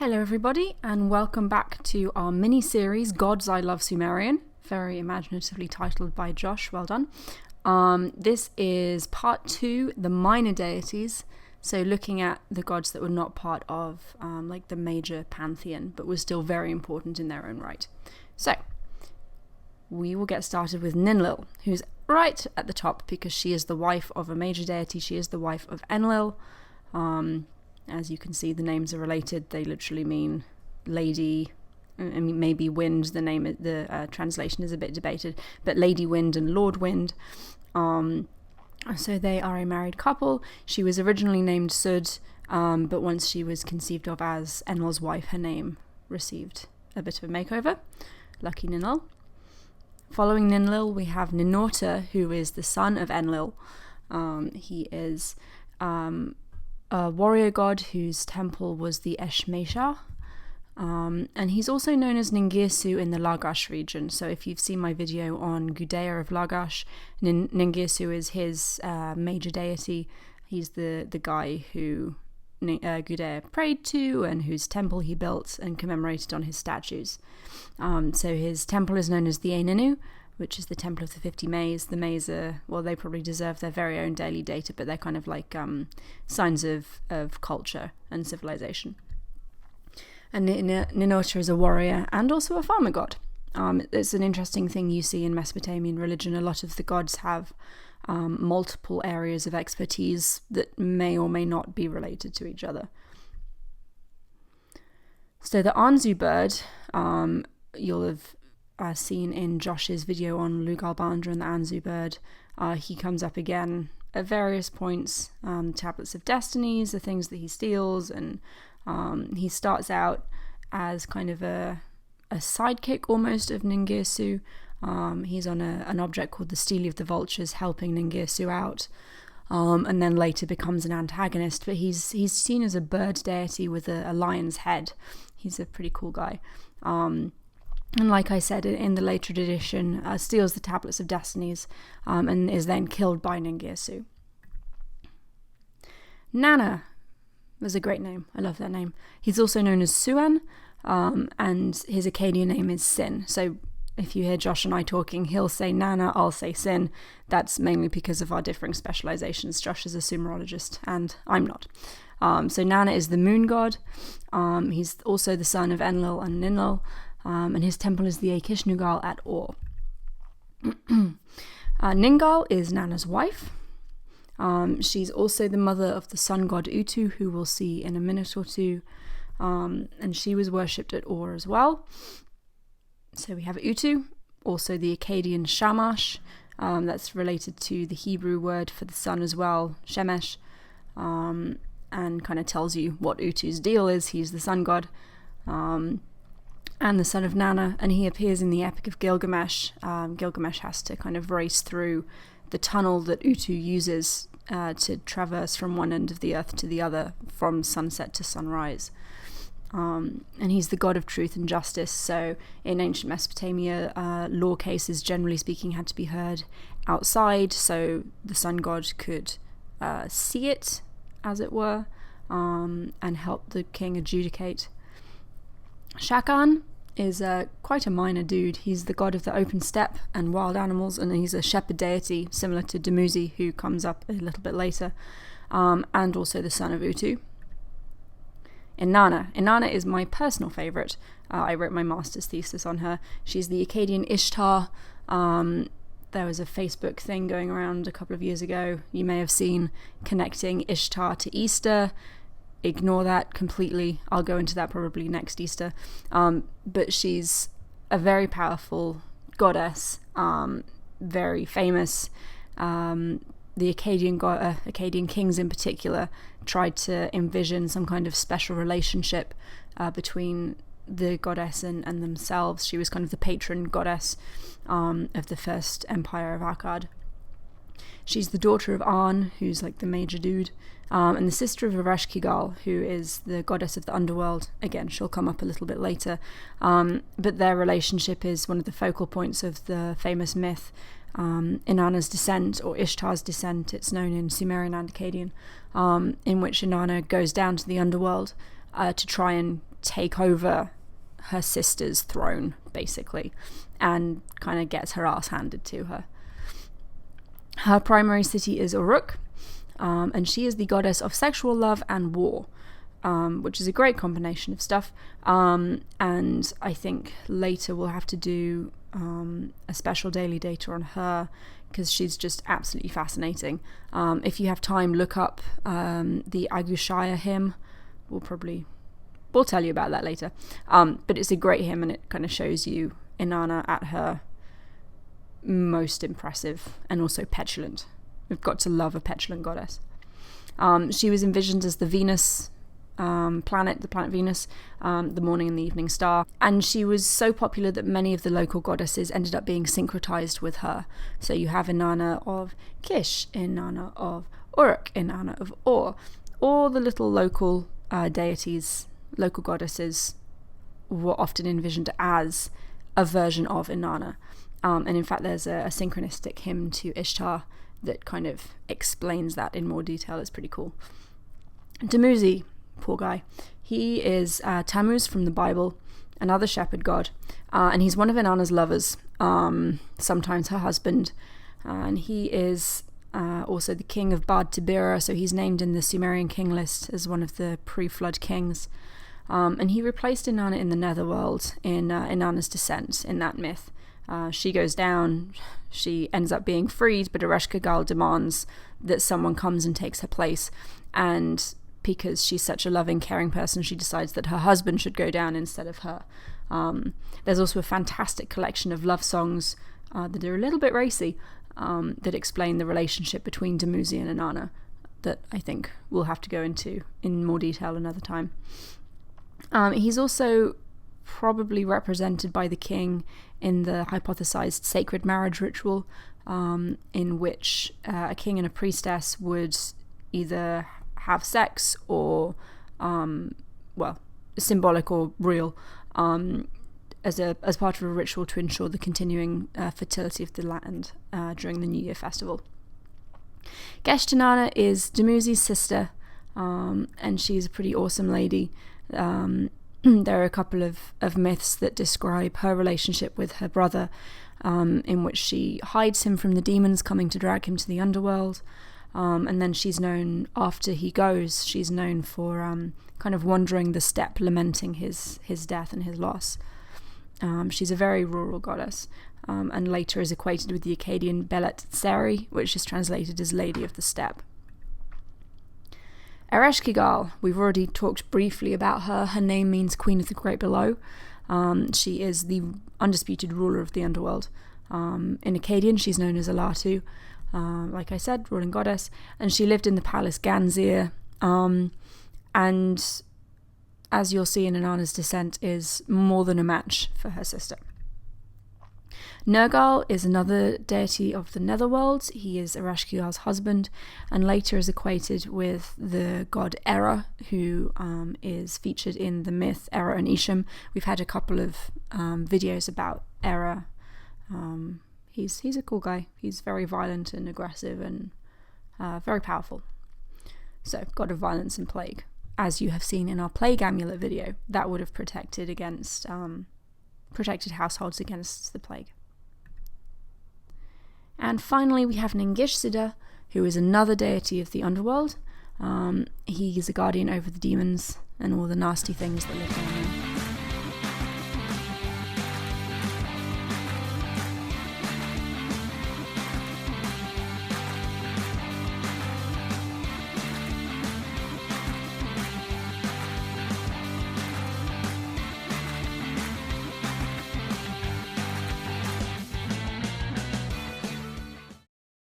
Hello everybody, and welcome back to our mini-series Gods I Love Sumerian, very imaginatively titled by Josh, well done. This is part 2, the minor deities, so looking at the gods that were not part of like the major pantheon, but were still very important in their own right. So, we will get started with Ninlil, who's right at the top because she is the wife of a major deity. She is the wife of Enlil. As you can see, the names are related. They literally mean lady, I mean maybe wind. The translation is a bit debated, but Lady Wind and Lord Wind. So they are a married couple. She was originally named Sud, but once she was conceived of as Enlil's wife, her name received a bit of a makeover. Lucky Ninlil. Following Ninlil, we have Ninurta, who is the son of Enlil. He is a warrior god whose temple was the Eshmesha, and he's also known as Ningirsu in the Lagash region. So if you've seen my video on Gudea of Lagash, Ningirsu is his major deity. He's the guy who Gudea prayed to and whose temple he built and commemorated on his statues. So his temple is known as the Eininu, which is the Temple of the 50 Mays. The Mays are, well, they probably deserve their very own daily data, but they're kind of like signs of culture and civilization. And Ninurta is a warrior and also a farmer god. It's an interesting thing you see in Mesopotamian religion. A lot of the gods have multiple areas of expertise that may or may not be related to each other. So the Anzu bird, you'll have seen in Josh's video on Lugalbandra and the Anzu bird. He comes up again at various points. Tablets of Destinies, the things that he steals, and he starts out as kind of a sidekick almost of Ningirsu. He's on an object called the Stele of the Vultures, helping Ningirsu out, and then later becomes an antagonist, but he's seen as a bird deity with a lion's head. He's a pretty cool guy. And like I said, in the later edition, steals the Tablets of Destinies and is then killed by Ningirsu. Nana was a great name. I love that name. He's also known as Suan, and his Akkadian name is Sin. So if you hear Josh and I talking, he'll say Nana, I'll say Sin. That's mainly because of our differing specializations. Josh is a Sumerologist, and I'm not. So Nana is the moon god. He's also the son of Enlil and Ninlil. And his temple is the Akishnugal at Ur. Ningal is Nana's wife. She's also the mother of the sun god Utu, who we'll see in a minute or two. And she was worshipped at Ur as well. So we have Utu, also the Akkadian Shamash. That's related to the Hebrew word for the sun as well, Shemesh. And kind of tells you what Utu's deal is. He's the sun god. And the son of Nana, and he appears in the Epic of Gilgamesh. Gilgamesh has to kind of race through the tunnel that Utu uses to traverse from one end of the earth to the other, from sunset to sunrise. And he's the god of truth and justice, so in ancient Mesopotamia, law cases, generally speaking, had to be heard outside, so the sun god could see it, as it were, and help the king adjudicate. Shakan is quite a minor dude. He's the god of the open steppe and wild animals, and he's a shepherd deity similar to DUMUZI, who comes up a little bit later, and also the son of Utu. Inanna is my personal favourite. I wrote my master's thesis on her. She's the Akkadian Ishtar. There was a Facebook thing going around a couple of years ago, you may have seen, connecting Ishtar to Easter. Ignore that completely. I'll go into that probably next Easter. But she's a very powerful goddess, very famous. The Akkadian kings in particular tried to envision some kind of special relationship between the goddess and themselves. She was kind of the patron goddess of the first empire of Akkad. She's the daughter of An, who's like the major dude, and the sister of Ereshkigal, who is the goddess of the underworld. Again, she'll come up a little bit later. But their relationship is one of the focal points of the famous myth, Inanna's descent, or Ishtar's descent, it's known in Sumerian and Akkadian, in which Inanna goes down to the underworld to try and take over her sister's throne, basically, and kind of gets her ass handed to her. Her primary city is Uruk, and she is the goddess of sexual love and war, which is a great combination of stuff. And I think later we'll have to do a special daily data on her, because she's just absolutely fascinating. If you have time, look up the Agushaya hymn. We'll tell you about that later. But it's a great hymn, and it kind of shows you Inanna at her most impressive and also petulant. We've got to love a petulant goddess. She was envisioned as the Venus planet, the planet Venus, the morning and the evening star, and she was so popular that many of the local goddesses ended up being syncretized with her. So you have Inanna of Kish, Inanna of Uruk, Inanna of Or. All the little local deities, local goddesses, were often envisioned as a version of Inanna. And in fact, there's a synchronistic hymn to Ishtar that kind of explains that in more detail. It's pretty cool. DUMUZI, poor guy. He is TAMMUZ from the Bible, another shepherd god, and he's one of Inanna's lovers, sometimes her husband, and he is also the king of Bad Tibira, so he's named in the Sumerian king list as one of the pre-flood kings, and he replaced Inanna in the Netherworld in Inanna's descent in that myth. She goes down, she ends up being freed, but Ereshkigal demands that someone comes and takes her place, and because she's such a loving, caring person, she decides that her husband should go down instead of her. There's also a fantastic collection of love songs that are a little bit racy, that explain the relationship between DUMUZI and Inanna, that I think we'll have to go into in more detail another time. He's also probably represented by the king in the hypothesized sacred marriage ritual, in which a king and a priestess would either have sex or, symbolic or real, as part of a ritual to ensure the continuing fertility of the land during the New Year festival. Gesht Inanna is DUMUZI's sister, and she's a pretty awesome lady. There are a couple of myths that describe her relationship with her brother, in which she hides him from the demons coming to drag him to the underworld. And then she's known, after he goes, she's known for kind of wandering the steppe, lamenting his death and his loss. She's a very rural goddess, and later is equated with the Akkadian Belet Tseri, which is translated as Lady of the Steppe. Ereshkigal, we've already talked briefly about her. Her name means Queen of the Great Below. She is the undisputed ruler of the underworld. In Akkadian, she's known as Alatu, like I said, ruling goddess, and she lived in the palace Ganzir, and as you'll see in Inanna's descent, is more than a match for her sister. Nergal is another deity of the Netherworld. He is Ereshkigal's husband, and later is equated with the god Era, who is featured in the myth Era and Isham. We've had a couple of videos about Era. He's a cool guy. He's very violent and aggressive and very powerful. So, god of violence and plague. As you have seen in our plague amulet video, that would have protected households against the plague. And finally, we have Ningishzida, who is another deity of the underworld. He is a guardian over the demons and all the nasty things that live down there.